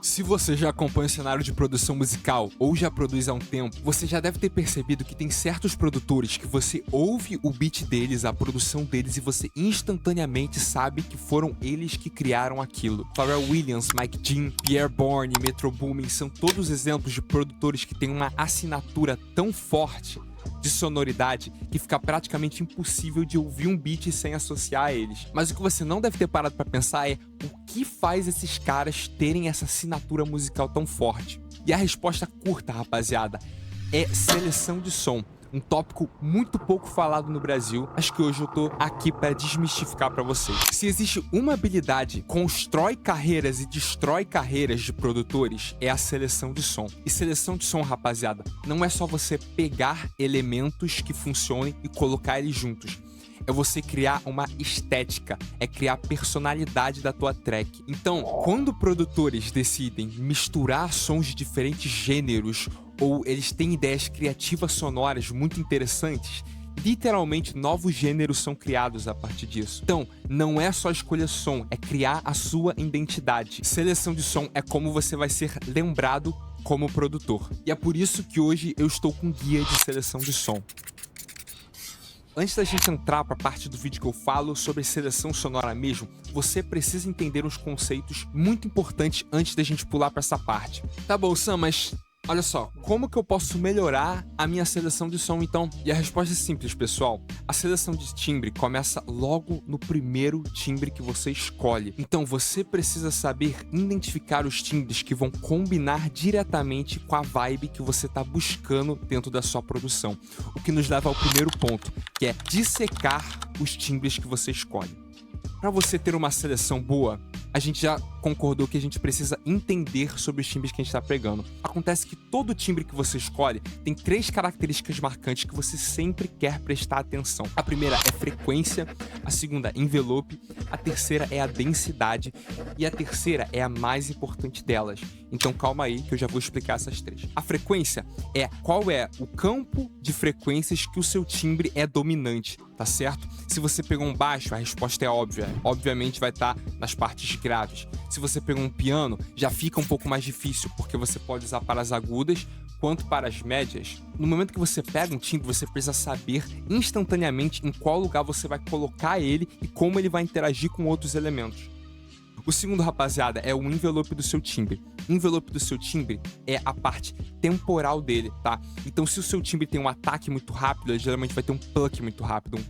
Se você já acompanha o cenário de produção musical ou já produz há um tempo, você já deve ter percebido que tem certos produtores que você ouve o beat deles, a produção deles, e você instantaneamente sabe que foram eles que criaram aquilo. Pharrell Williams, Mike Dean, Pierre Bourne, Metro Boomin são todos exemplos de produtores que têm uma assinatura tão forte de sonoridade que fica praticamente impossível de ouvir um beat sem associar a eles. Mas o que você não deve ter parado pra pensar é o que faz esses caras terem essa assinatura musical tão forte. E a resposta curta, rapaziada, é seleção de som. Um tópico muito pouco falado no Brasil, mas que hoje eu tô aqui para desmistificar para vocês. Se existe uma habilidade que constrói carreiras e destrói carreiras de produtores, é a seleção de som. E seleção de som, rapaziada, não é só você pegar elementos que funcionem e colocar eles juntos. É você criar uma estética, é criar a personalidade da tua track. Então, quando produtores decidem misturar sons de diferentes gêneros ou eles têm ideias criativas sonoras muito interessantes, literalmente novos gêneros são criados a partir disso. Então, não é só escolher som, é criar a sua identidade. Seleção de som é como você vai ser lembrado como produtor. E é por isso que hoje eu estou com guia de seleção de som. Antes da gente entrar para a parte do vídeo que eu falo sobre seleção sonora mesmo, você precisa entender uns conceitos muito importantes antes da gente pular para essa parte. Tá bom, Sam, mas olha só, como que eu posso melhorar a minha seleção de som então? E a resposta é simples, pessoal. A seleção de timbre começa logo no primeiro timbre que você escolhe. Então você precisa saber identificar os timbres que vão combinar diretamente com a vibe que você está buscando dentro da sua produção. O que nos leva ao primeiro ponto, que é dissecar os timbres que você escolhe. Para você ter uma seleção boa, a gente já concordou que a gente precisa entender sobre os timbres que a gente está pegando. Acontece que todo timbre que você escolhe tem 3 características marcantes que você sempre quer prestar atenção. A primeira é frequência, a segunda é envelope, a terceira é a densidade e a terceira é a mais importante delas. Então calma aí que eu já vou explicar essas 3. A frequência é qual é o campo de frequências que o seu timbre é dominante, tá certo? Se você pegou um baixo, a resposta é óbvia. Obviamente vai estar nas partes graves. Se você pegou um piano, já fica um pouco mais difícil, porque você pode usar para as agudas quanto para as médias. No momento que você pega um timbre, você precisa saber instantaneamente em qual lugar você vai colocar ele e como ele vai interagir com outros elementos. O segundo, rapaziada, é o envelope do seu timbre. O envelope do seu timbre é a parte temporal dele, tá? Então, se o seu timbre tem um ataque muito rápido, ele geralmente vai ter um pluck muito rápido,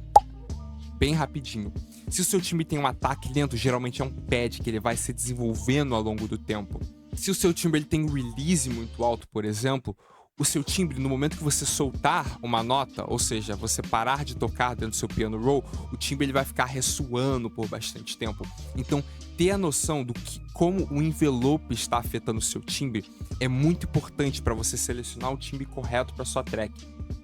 bem rapidinho. Se o seu timbre tem um ataque lento, geralmente é um pad que ele vai se desenvolvendo ao longo do tempo. Se o seu timbre ele tem um release muito alto, por exemplo, o seu timbre, no momento que você soltar uma nota, ou seja, você parar de tocar dentro do seu piano roll, o timbre ele vai ficar ressoando por bastante tempo. Então, ter a noção do que, como o envelope está afetando o seu timbre é muito importante para você selecionar o timbre correto para sua track.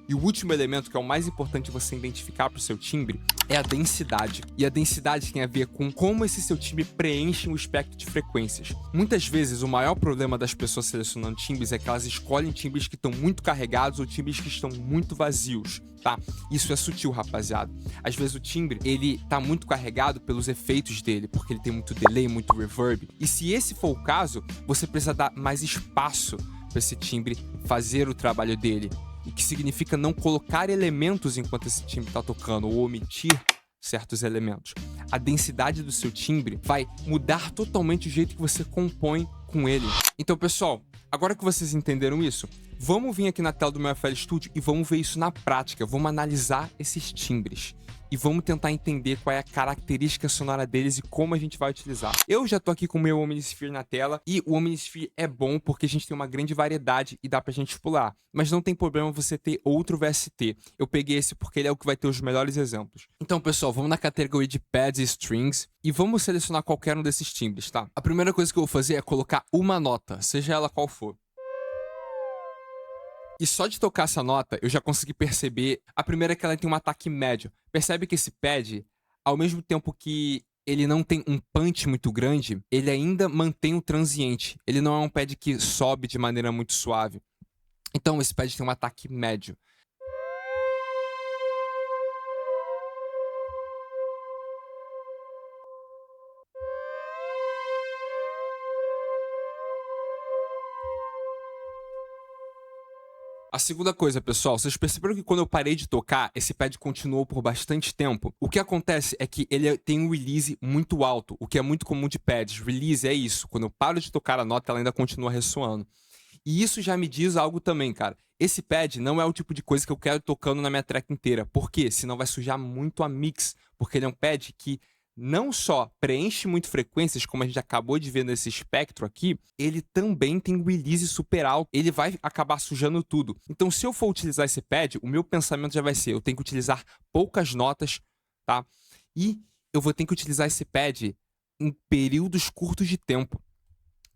E o último elemento, que é o mais importante você identificar para o seu timbre, é a densidade. E a densidade tem a ver com como esse seu timbre preenche o espectro de frequências. Muitas vezes, o maior problema das pessoas selecionando timbres é que elas escolhem timbres que estão muito carregados ou timbres que estão muito vazios, tá? Isso é sutil, rapaziada. Às vezes o timbre, ele tá muito carregado pelos efeitos dele, porque ele tem muito delay, muito reverb. E se esse for o caso, você precisa dar mais espaço para esse timbre fazer o trabalho dele. O que significa não colocar elementos enquanto esse timbre está tocando ou omitir certos elementos. A densidade do seu timbre vai mudar totalmente o jeito que você compõe com ele. Então, pessoal, agora que vocês entenderam isso, vamos vir aqui na tela do meu FL Studio e vamos ver isso na prática. Vamos analisar esses timbres e vamos tentar entender qual é a característica sonora deles e como a gente vai utilizar. Eu já tô aqui com o meu Omnisphere na tela e o Omnisphere é bom porque a gente tem uma grande variedade e dá pra gente pular. Mas não tem problema você ter outro VST. Eu peguei esse porque ele é o que vai ter os melhores exemplos. Então, pessoal, vamos na categoria de pads e strings e vamos selecionar qualquer um desses timbres, tá? A primeira coisa que eu vou fazer é colocar uma nota, seja ela qual for. E só de tocar essa nota, eu já consegui perceber. A primeira é que ela tem um ataque médio. Percebe que esse pad, ao mesmo tempo que ele não tem um punch muito grande, ele ainda mantém o transiente. Ele não é um pad que sobe de maneira muito suave. Então esse pad tem um ataque médio. A segunda coisa, pessoal, vocês perceberam que quando eu parei de tocar, esse pad continuou por bastante tempo? O que acontece é que ele tem um release muito alto, o que é muito comum de pads. Release é isso, quando eu paro de tocar a nota, ela ainda continua ressoando. E isso já me diz algo também, cara. Esse pad não é o tipo de coisa que eu quero tocando na minha track inteira. Por quê? Senão vai sujar muito a mix. Porque ele é um pad que não só preenche muito frequências, como a gente acabou de ver nesse espectro aqui, ele também tem um release super alto. Ele vai acabar sujando tudo. Então, se eu for utilizar esse pad, o meu pensamento já vai ser: eu tenho que utilizar poucas notas, tá? E eu vou ter que utilizar esse pad em períodos curtos de tempo.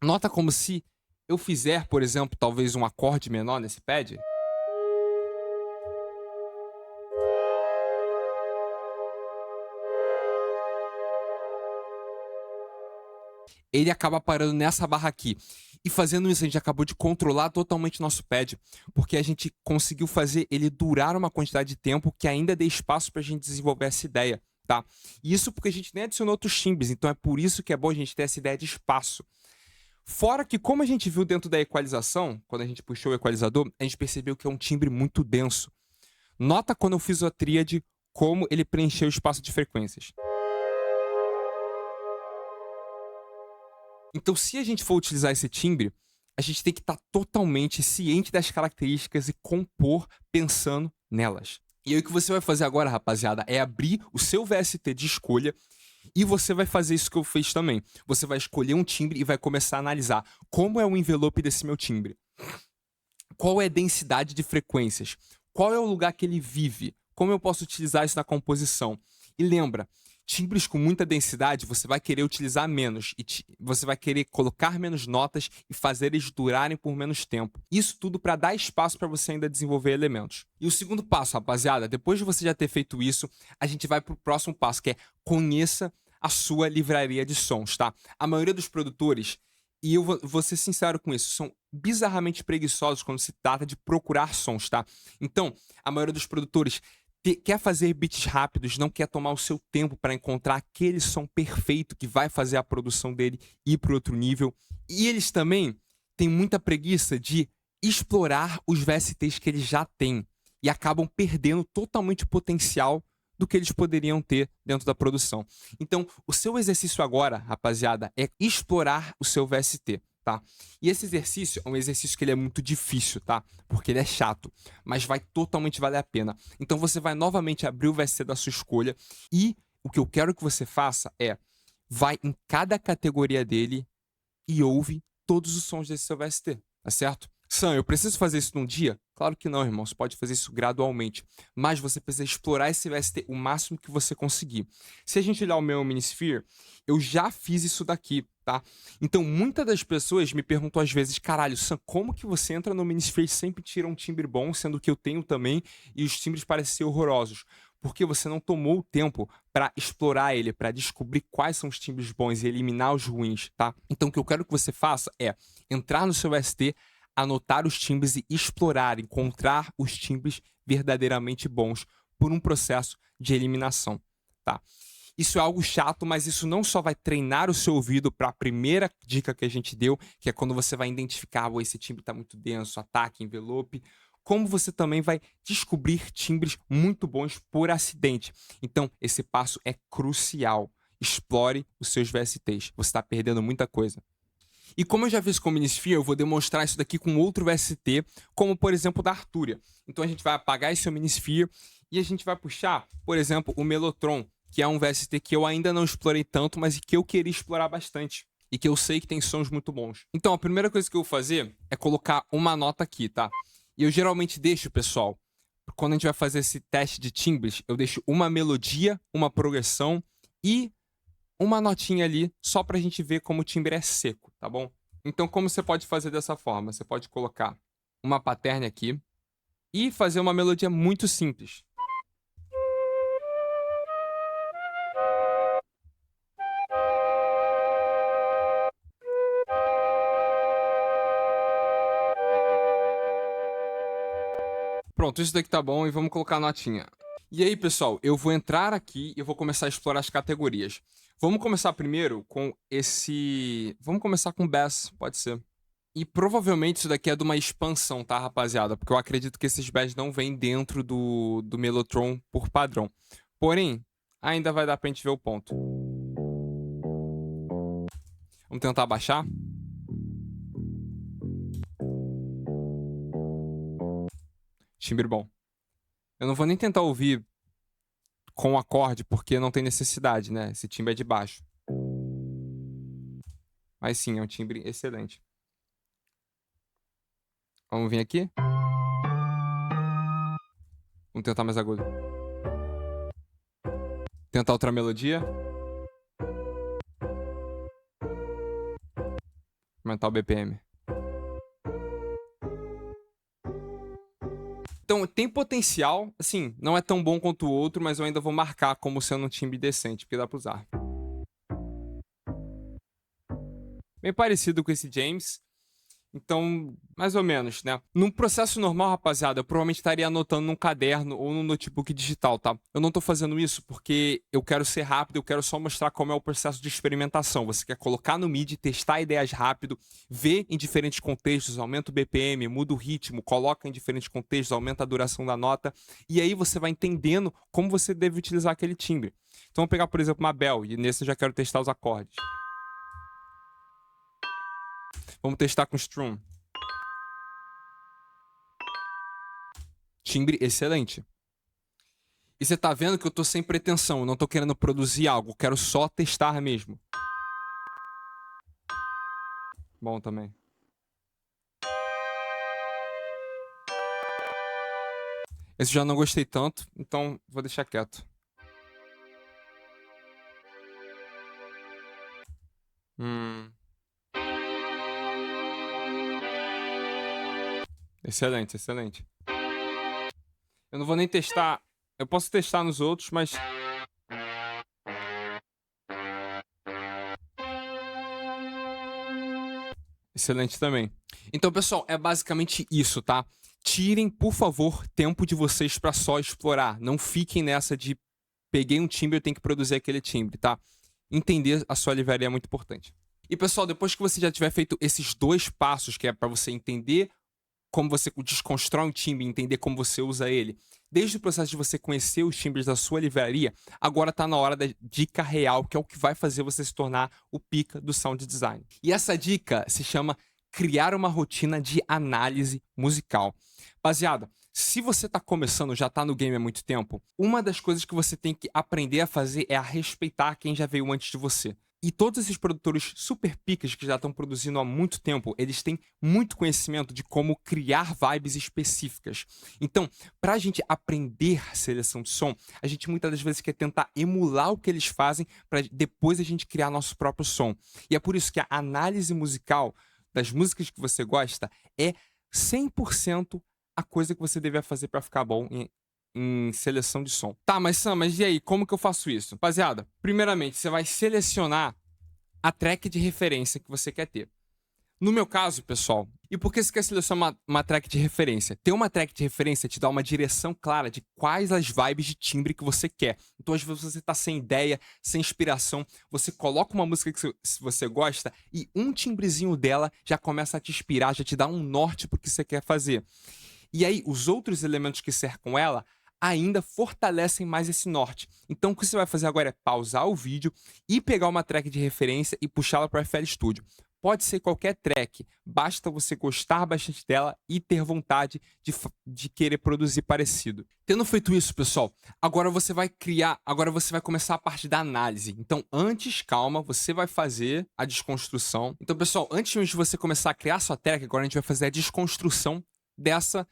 Nota como se eu fizer, por exemplo, talvez um acorde menor nesse pad, ele acaba parando nessa barra aqui. E fazendo isso, a gente acabou de controlar totalmente nosso pad, porque a gente conseguiu fazer ele durar uma quantidade de tempo que ainda dê espaço para a gente desenvolver essa ideia, tá? E isso porque a gente nem adicionou outros timbres, então é por isso que é bom a gente ter essa ideia de espaço. Fora que, como a gente viu dentro da equalização, quando a gente puxou o equalizador, a gente percebeu que é um timbre muito denso. Nota quando eu fiz a tríade, como ele preencheu o espaço de frequências. Então, se a gente for utilizar esse timbre, a gente tem que estar totalmente ciente das características e compor pensando nelas. E aí o que você vai fazer agora, rapaziada, é abrir o seu VST de escolha e você vai fazer isso que eu fiz também. Você vai escolher um timbre e vai começar a analisar como é o envelope desse meu timbre. Qual é a densidade de frequências? Qual é o lugar que ele vive? Como eu posso utilizar isso na composição? E lembra, timbres com muita densidade você vai querer utilizar menos e você vai querer colocar menos notas e fazer eles durarem por menos tempo. Isso tudo para dar espaço para você ainda desenvolver elementos. E o segundo passo, rapaziada, depois de você já ter feito isso, a gente vai para o próximo passo, que é conheça a sua livraria de sons, tá? A maioria dos produtores, e eu vou ser sincero com isso, são bizarramente preguiçosos quando se trata de procurar sons, tá? Então, a maioria dos produtores quer fazer beats rápidos, não quer tomar o seu tempo para encontrar aquele som perfeito que vai fazer a produção dele ir para outro nível. E eles também têm muita preguiça de explorar os VSTs que eles já têm e acabam perdendo totalmente o potencial do que eles poderiam ter dentro da produção. Então, o seu exercício agora, rapaziada, é explorar o seu VST. Tá? E esse exercício é um exercício que ele é muito difícil, tá? Porque ele é chato, mas vai totalmente valer a pena. Então você vai novamente abrir o VST da sua escolha e o que eu quero que você faça é vai em cada categoria dele e ouve todos os sons desse seu VST, tá certo? Sam, eu preciso fazer isso num dia? Claro que não, irmão. Você pode fazer isso gradualmente. Mas você precisa explorar esse VST o máximo que você conseguir. Se a gente olhar o meu Minisphere, eu já fiz isso daqui, tá? Então, muitas das pessoas me perguntam às vezes, caralho, Sam, como que você entra no Minisphere e sempre tira um timbre bom, sendo que eu tenho também, e os timbres parecem ser horrorosos? Porque você não tomou o tempo para explorar ele, para descobrir quais são os timbres bons e eliminar os ruins, tá? Então, o que eu quero que você faça é entrar no seu VST, anotar os timbres e explorar, encontrar os timbres verdadeiramente bons por um processo de eliminação, tá? Isso é algo chato, mas isso não só vai treinar o seu ouvido para a primeira dica que a gente deu, que é quando você vai identificar, esse timbre está muito denso, ataque, envelope, como você também vai descobrir timbres muito bons por acidente. Então, esse passo é crucial. Explore os seus VSTs. Você está perdendo muita coisa. E como eu já fiz com o Minisphere, eu vou demonstrar isso daqui com outro VST, como por exemplo o da Arturia. Então a gente vai apagar esse Minisphere e a gente vai puxar, por exemplo, o Mellotron, que é um VST que eu ainda não explorei tanto, mas que eu queria explorar bastante. E que eu sei que tem sons muito bons. Então a primeira coisa que eu vou fazer é colocar uma nota aqui, tá? E eu geralmente deixo, pessoal, quando a gente vai fazer esse teste de timbres, eu deixo uma melodia, uma progressão e uma notinha ali, só pra gente ver como o timbre é seco, tá bom? Então, como você pode fazer dessa forma? Você pode colocar uma pattern aqui e fazer uma melodia muito simples. Pronto, isso daqui tá bom e vamos colocar a notinha. E aí, pessoal, eu vou entrar aqui e eu vou começar a explorar as categorias. Vamos começar primeiro com esse... Vamos começar com Bass, pode ser. E provavelmente isso daqui é de uma expansão, tá, rapaziada? Porque eu acredito que esses badges não vêm dentro do Mellotron por padrão. Porém, ainda vai dar pra gente ver o ponto. Vamos tentar baixar. Timbre bom. Eu não vou nem tentar ouvir com acorde, porque não tem necessidade, né? Esse timbre é de baixo. Mas sim, é um timbre excelente. Vamos vir aqui. Vamos tentar mais agudo. Tentar outra melodia. Aumentar o BPM. Então, tem potencial. Assim, não é tão bom quanto o outro, mas eu ainda vou marcar como sendo um timbre decente, porque dá pra usar. Bem parecido com esse James. Então, mais ou menos, né? Num processo normal, rapaziada, eu provavelmente estaria anotando num caderno ou num notebook digital, tá? Eu não tô fazendo isso porque eu quero ser rápido, eu quero só mostrar como é o processo de experimentação. Você quer colocar no MIDI, testar ideias rápido, ver em diferentes contextos, aumenta o BPM, muda o ritmo, coloca em diferentes contextos, aumenta a duração da nota, e aí você vai entendendo como você deve utilizar aquele timbre. Então, vamos pegar, por exemplo, uma Bell, e nesse eu já quero testar os acordes. Vamos testar com Strum. Timbre excelente. E você tá vendo que eu tô sem pretensão, eu não tô querendo produzir algo, eu quero só testar mesmo. Bom também. Esse já não gostei tanto, então vou deixar quieto. Excelente, excelente. Eu não vou nem testar. Eu posso testar nos outros, mas... Excelente também. Então, pessoal, é basicamente isso, tá? Tirem, por favor, tempo de vocês pra só explorar. Não fiquem nessa de peguei um timbre, eu tenho que produzir aquele timbre, tá? Entender a sua livraria é muito importante. E, pessoal, depois que você já tiver feito esses 2 passos, que é pra você entender como você desconstrói um timbre e entender como você usa ele, desde o processo de você conhecer os timbres da sua livraria, agora está na hora da dica real, que é o que vai fazer você se tornar o pica do sound design. E essa dica se chama criar uma rotina de análise musical. Rapaziada, se você está começando, já está no game há muito tempo, uma das coisas que você tem que aprender a fazer é a respeitar quem já veio antes de você. E todos esses produtores super picas que já estão produzindo há muito tempo, eles têm muito conhecimento de como criar vibes específicas. Então, para a gente aprender seleção de som, a gente muitas das vezes quer tentar emular o que eles fazem para depois a gente criar nosso próprio som. E é por isso que a análise musical das músicas que você gosta é 100% a coisa que você deve fazer para ficar bom em seleção de som. Tá, mas Sam, mas e aí, como que eu faço isso? Rapaziada, primeiramente, você vai selecionar a track de referência que você quer ter. No meu caso, pessoal, e por que você quer selecionar uma track de referência? Ter uma track de referência te dá uma direção clara de quais as vibes de timbre que você quer. Então, às vezes, você tá sem ideia, sem inspiração, você coloca uma música que você gosta e um timbrezinho dela já começa a te inspirar, já te dá um norte pro que você quer fazer. E aí, os outros elementos que cercam ela ainda fortalecem mais esse norte. Então, o que você vai fazer agora é pausar o vídeo e pegar uma track de referência e puxá-la para o FL Studio. Pode ser qualquer track, basta você gostar bastante dela e ter vontade de querer produzir parecido. Tendo feito isso, pessoal, agora você vai começar a parte da análise. Então, antes, calma, você vai fazer a desconstrução. Então, pessoal, antes de você começar a criar sua track, agora a gente vai fazer a desconstrução dessa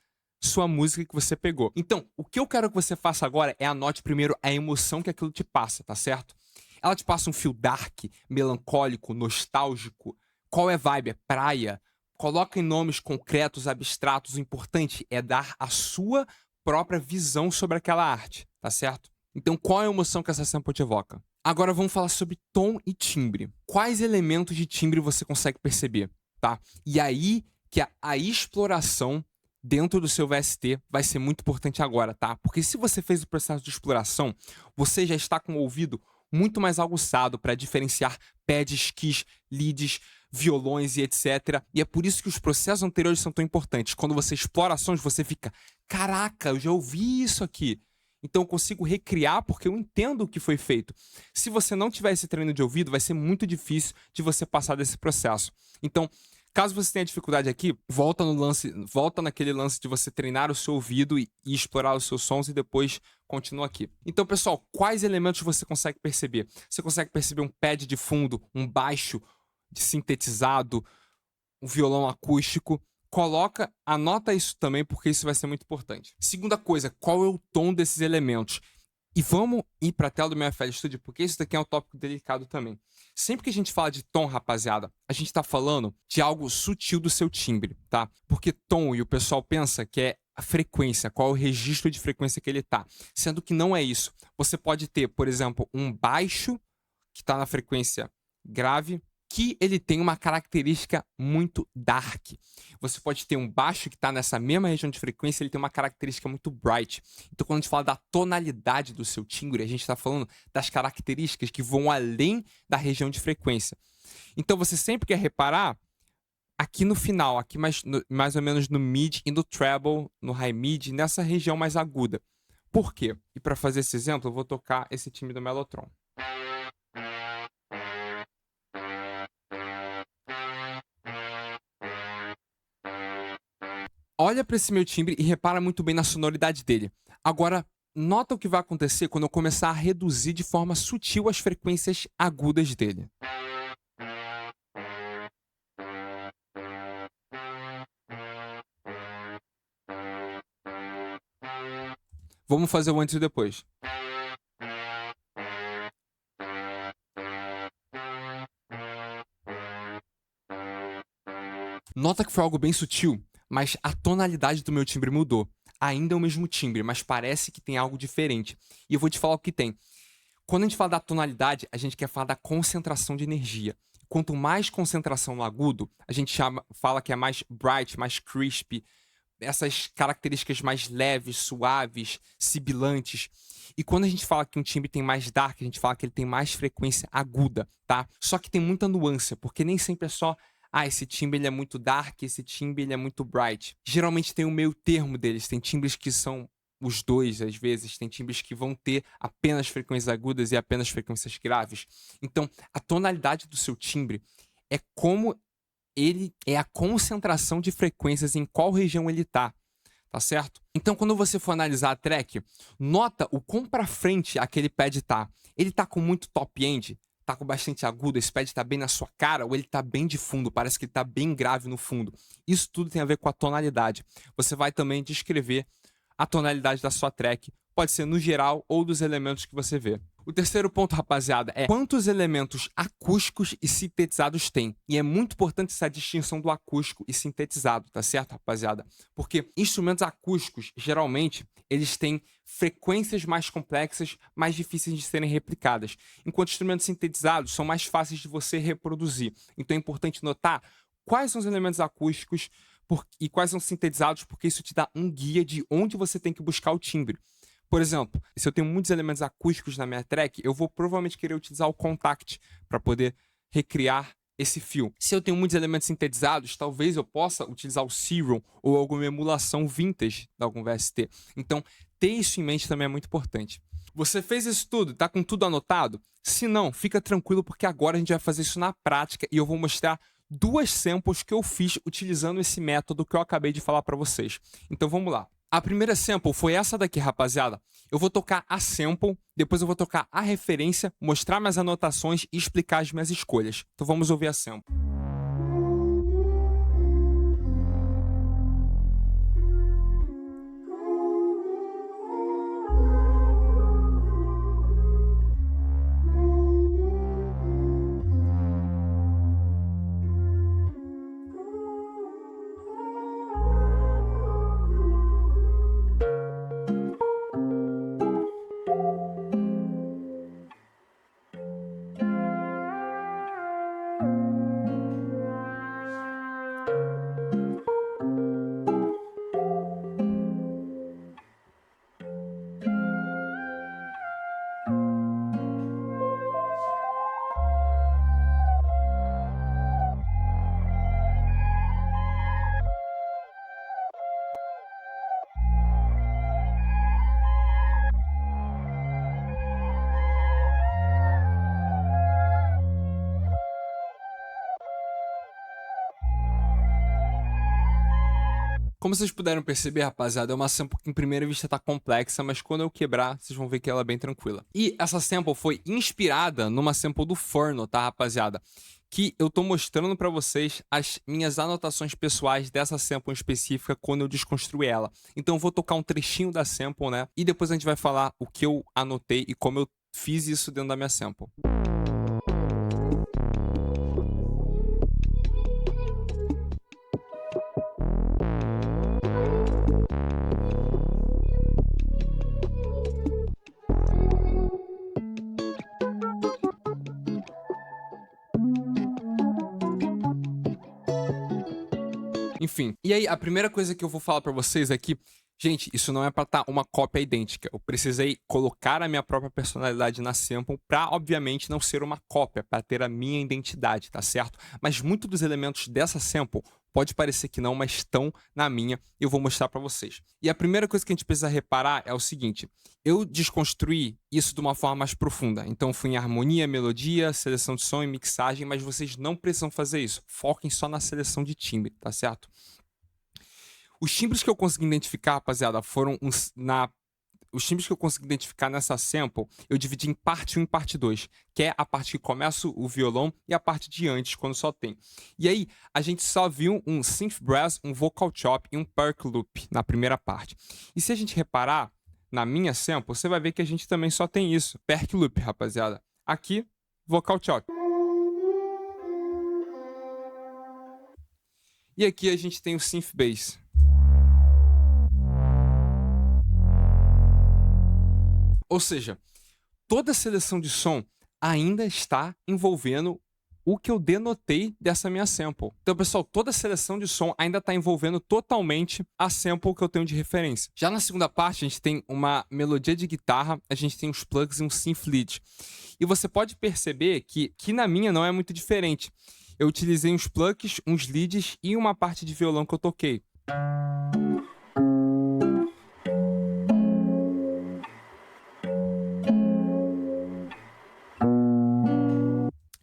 sua música que você pegou. Então, o que eu quero que você faça agora é anote primeiro a emoção que aquilo te passa, tá certo? Ela te passa um feel dark, melancólico, nostálgico. Qual é a vibe? É praia? Coloca em nomes concretos, abstratos. O importante é dar a sua própria visão sobre aquela arte, tá certo? Então, qual é a emoção que essa sample te evoca? Agora vamos falar sobre tom e timbre. Quais elementos de timbre você consegue perceber, tá? E aí que a exploração dentro do seu VST vai ser muito importante agora, tá? Porque se você fez o processo de exploração, você já está com o ouvido muito mais aguçado para diferenciar pads, keys, leads, violões e etc. E é por isso que os processos anteriores são tão importantes. Quando você explora sons, você fica, caraca, eu já ouvi isso aqui. Então eu consigo recriar porque eu entendo o que foi feito. Se você não tiver esse treino de ouvido, vai ser muito difícil de você passar desse processo. Então, caso você tenha dificuldade aqui, volta naquele lance de você treinar o seu ouvido e explorar os seus sons e depois continua aqui. Então, pessoal, quais elementos você consegue perceber? Você consegue perceber um pad de fundo, um baixo de sintetizado, um violão acústico? Anota isso também, porque isso vai ser muito importante. Segunda coisa, qual é o tom desses elementos? E vamos ir para a tela do meu FL Studio, porque isso daqui é um tópico delicado também. Sempre que a gente fala de tom, rapaziada, a gente está falando de algo sutil do seu timbre, tá? Porque tom, e o pessoal pensa que é a frequência, qual é o registro de frequência que ele tá. Sendo que não é isso. Você pode ter, por exemplo, um baixo que está na frequência grave, que ele tem uma característica muito dark. Você pode ter um baixo que está nessa mesma região de frequência, ele tem uma característica muito bright. Então, quando a gente fala da tonalidade do seu timbre, a gente está falando das características que vão além da região de frequência. Então, você sempre quer reparar aqui no final, aqui mais ou menos no mid e no treble, no high mid, nessa região mais aguda. Por quê? E para fazer esse exemplo, eu vou tocar esse timbre do Mellotron. Olha para esse meu timbre e repara muito bem na sonoridade dele. Agora, nota o que vai acontecer quando eu começar a reduzir de forma sutil as frequências agudas dele. Vamos fazer o antes e o depois. Nota que foi algo bem sutil, mas a tonalidade do meu timbre mudou. Ainda é o mesmo timbre, mas parece que tem algo diferente. E eu vou te falar o que tem. Quando a gente fala da tonalidade, a gente quer falar da concentração de energia. Quanto mais concentração no agudo, a gente fala que é mais bright, mais crispy, essas características mais leves, suaves, sibilantes. E quando a gente fala que um timbre tem mais dark, a gente fala que ele tem mais frequência aguda, tá? Só que tem muita nuance, porque nem sempre é só esse timbre ele é muito dark, esse timbre ele é muito bright. Geralmente tem o meio termo deles, tem timbres que são os dois, às vezes, tem timbres que vão ter apenas frequências agudas e apenas frequências graves. Então, a tonalidade do seu timbre é como ele é a concentração de frequências em qual região ele tá certo? Então, quando você for analisar a track, nota o quão pra frente aquele pad tá. Ele tá com muito top-end, tá com bastante agudo, esse pad tá bem na sua cara, ou ele tá bem de fundo, parece que ele tá bem grave no fundo. Isso tudo tem a ver com a tonalidade. Você vai também descrever a tonalidade da sua track, pode ser no geral ou dos elementos que você vê. O terceiro ponto, rapaziada, é quantos elementos acústicos e sintetizados tem. E é muito importante essa distinção do acústico e sintetizado, tá certo, rapaziada? Porque instrumentos acústicos, geralmente, eles têm frequências mais complexas, mais difíceis de serem replicadas. Enquanto instrumentos sintetizados são mais fáceis de você reproduzir. Então é importante notar quais são os elementos acústicos e quais são sintetizados, porque isso te dá um guia de onde você tem que buscar o timbre. Por exemplo, se eu tenho muitos elementos acústicos na minha track, eu vou provavelmente querer utilizar o Contact para poder recriar esse fio. Se eu tenho muitos elementos sintetizados, talvez eu possa utilizar o Serum ou alguma emulação vintage de algum VST. Então, ter isso em mente também é muito importante. Você fez isso tudo? Tá com tudo anotado? Se não, fica tranquilo porque agora a gente vai fazer isso na prática e eu vou mostrar duas samples que eu fiz utilizando esse método que eu acabei de falar para vocês. Então vamos lá. A primeira sample foi essa daqui, rapaziada. Eu vou tocar a sample, depois eu vou tocar a referência, mostrar minhas anotações e explicar as minhas escolhas. Então vamos ouvir a sample. Como vocês puderam perceber, rapaziada, é uma sample que em primeira vista tá complexa, mas quando eu quebrar, vocês vão ver que ela é bem tranquila. E essa sample foi inspirada numa sample do Furno, tá, rapaziada? Que eu tô mostrando pra vocês as minhas anotações pessoais dessa sample específica quando eu desconstruí ela. Então eu vou tocar um trechinho da sample, né? E depois a gente vai falar o que eu anotei e como eu fiz isso dentro da minha sample. Enfim, e aí a primeira coisa que eu vou falar pra vocês é que, gente, isso não é pra estar uma cópia idêntica. Eu precisei colocar a minha própria personalidade na sample pra, obviamente, não ser uma cópia, pra ter a minha identidade, tá certo? Mas muitos dos elementos dessa sample pode parecer que não, mas estão na minha e eu vou mostrar pra vocês. E a primeira coisa que a gente precisa reparar é o seguinte: eu desconstruí isso de uma forma mais profunda. Então fui em harmonia, melodia, seleção de som e mixagem, mas vocês não precisam fazer isso. Foquem só na seleção de timbre, tá certo? Os timbres que eu consegui identificar, rapaziada, foram os timbres que eu consegui identificar nessa sample, eu dividi em parte 1 e parte 2, que é a parte que começa o violão e a parte de antes, quando só tem. E aí, a gente só viu um synth brass, um vocal chop e um perk loop na primeira parte. E se a gente reparar na minha sample, você vai ver que a gente também só tem isso, perk loop, rapaziada. Aqui, vocal chop. E aqui a gente tem o synth bass. Ou seja, toda a seleção de som ainda está envolvendo o que eu denotei dessa minha sample. Então, pessoal, toda a seleção de som ainda está envolvendo totalmente a sample que eu tenho de referência. Já na segunda parte, a gente tem uma melodia de guitarra, a gente tem uns plugs e um synth lead. E você pode perceber que na minha não é muito diferente. Eu utilizei uns plugs, uns leads e uma parte de violão que eu toquei.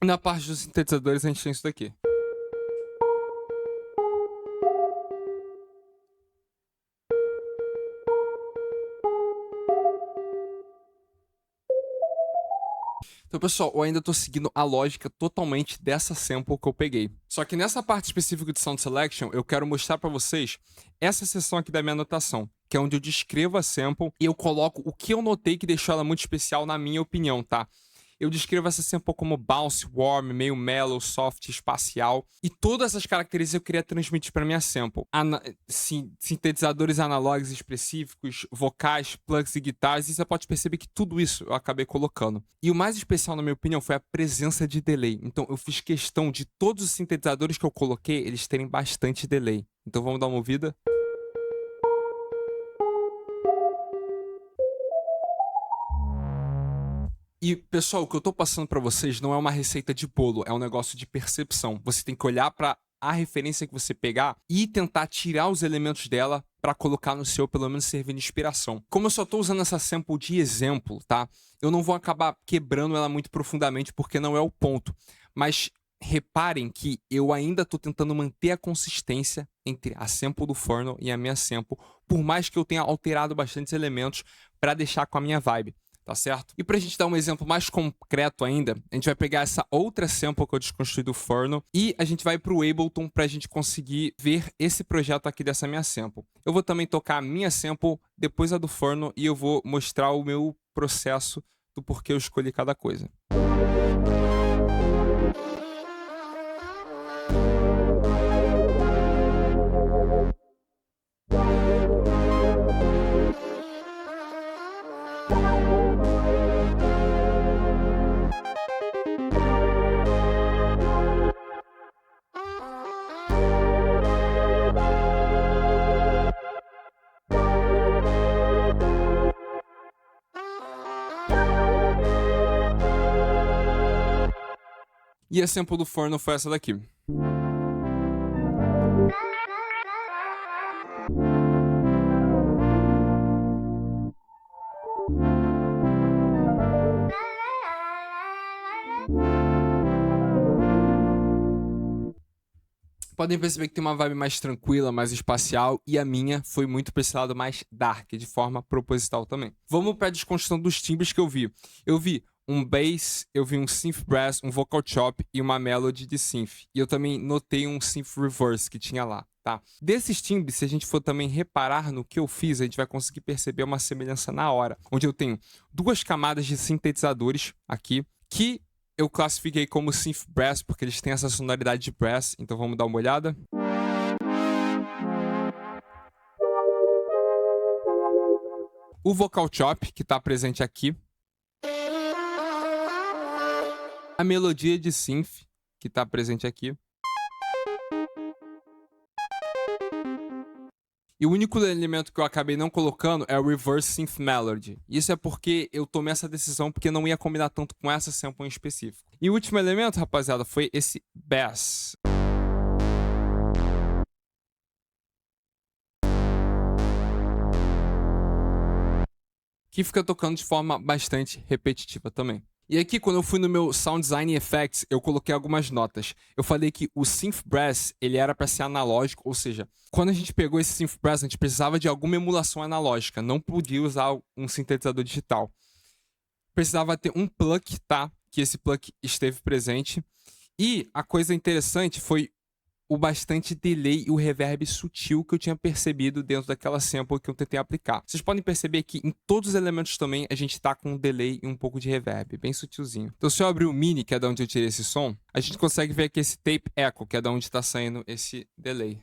Na parte dos sintetizadores, a gente tem isso daqui. Então, pessoal, eu ainda tô seguindo a lógica totalmente dessa sample que eu peguei. Só que nessa parte específica de Sound Selection, eu quero mostrar pra vocês essa seção aqui da minha anotação, que é onde eu descrevo a sample e eu coloco o que eu notei que deixou ela muito especial na minha opinião, tá? Eu descrevo essa sample como bounce, warm, meio mellow, soft, espacial. E todas essas características eu queria transmitir para minha sample. Sintetizadores analógicos específicos, vocais, plugs e guitarras. E você pode perceber que tudo isso eu acabei colocando. E o mais especial, na minha opinião, foi a presença de delay. Então eu fiz questão de todos os sintetizadores que eu coloquei, eles terem bastante delay. Então vamos dar uma ouvida? E, pessoal, o que eu tô passando pra vocês não é uma receita de bolo, é um negócio de percepção. Você tem que olhar pra a referência que você pegar e tentar tirar os elementos dela pra colocar no seu, pelo menos servir de inspiração. Como eu só tô usando essa sample de exemplo, tá? Eu não vou acabar quebrando ela muito profundamente porque não é o ponto. Mas reparem que eu ainda tô tentando manter a consistência entre a sample do Furno e a minha sample, por mais que eu tenha alterado bastantes elementos pra deixar com a minha vibe. Tá certo? E pra gente dar um exemplo mais concreto ainda, a gente vai pegar essa outra sample que eu desconstruí do Furno e a gente vai pro Ableton pra gente conseguir ver esse projeto aqui dessa minha sample. Eu vou também tocar a minha sample, depois a do Furno e eu vou mostrar o meu processo do porquê eu escolhi cada coisa. E a sample do Furno foi essa daqui. podem perceber que tem uma vibe mais tranquila, mais espacial, e a minha foi muito pra esse lado mais dark, de forma proposital também. Vamos pra desconstrução dos timbres que eu vi. Eu vi um bass, eu vi um synth brass, um vocal chop e uma melody de synth. E eu também notei um synth reverse que tinha lá, tá? Desses timbres, se a gente for também reparar no que eu fiz, a gente vai conseguir perceber uma semelhança na hora. Onde eu tenho duas camadas de sintetizadores aqui, que eu classifiquei como synth brass, porque eles têm essa sonoridade de brass. Então vamos dar uma olhada. O vocal chop, que tá presente aqui. A melodia de synth, que tá presente aqui. E o único elemento que eu acabei não colocando é o Reverse Synth Melody. Isso é porque eu tomei essa decisão porque não ia combinar tanto com essa sample em específico. E o último elemento, rapaziada, foi esse Bass. Que fica tocando de forma bastante repetitiva também. E aqui, quando eu fui no meu Sound Design Effects, eu coloquei algumas notas. Eu falei que o Synth Brass, ele era para ser analógico, ou seja, quando a gente pegou esse Synth Brass, a gente precisava de alguma emulação analógica, não podia usar um sintetizador digital. Precisava ter um pluck, tá? Que esse pluck esteve presente. E a coisa interessante foi o bastante delay e o reverb sutil que eu tinha percebido dentro daquela sample que eu tentei aplicar. Vocês podem perceber que em todos os elementos também a gente tá com um delay e um pouco de reverb, bem sutilzinho. Então se eu abrir o MIDI, que é da onde eu tirei esse som, a gente consegue ver aqui esse tape echo, que é da onde tá saindo esse delay.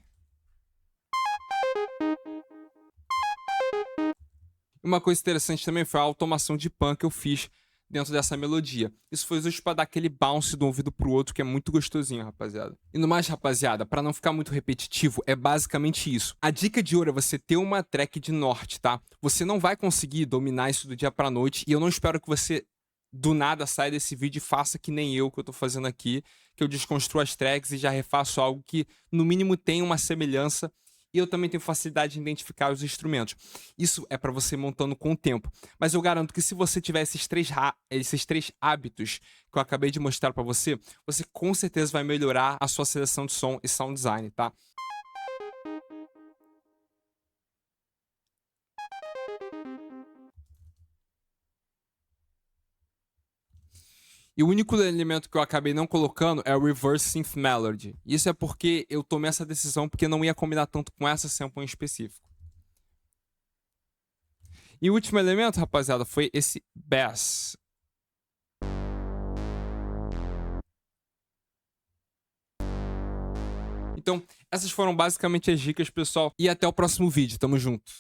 Uma coisa interessante também foi a automação de pan que eu fiz dentro dessa melodia. Isso foi justo pra dar aquele bounce de um ouvido pro outro, que é muito gostosinho, rapaziada. E no mais, rapaziada, pra não ficar muito repetitivo, é basicamente isso. A dica de ouro é você ter uma track de norte, tá? Você não vai conseguir dominar isso do dia pra noite, e eu não espero que você do nada saia desse vídeo e faça que nem eu, que eu tô fazendo aqui, que eu desconstruo as tracks e já refaço algo que, no mínimo, tem uma semelhança. E eu também tenho facilidade em identificar os instrumentos. Isso é para você montando com o tempo. Mas eu garanto que se você tiver esses três hábitos que eu acabei de mostrar para você, você com certeza vai melhorar a sua seleção de som e sound design, tá? E o único elemento que eu acabei não colocando é o Reverse Synth Melody. Isso é porque eu tomei essa decisão porque não ia combinar tanto com essa sample em específico. E o último elemento, rapaziada, foi esse Bass. Então, essas foram basicamente as dicas, pessoal. E até o próximo vídeo. Tamo junto.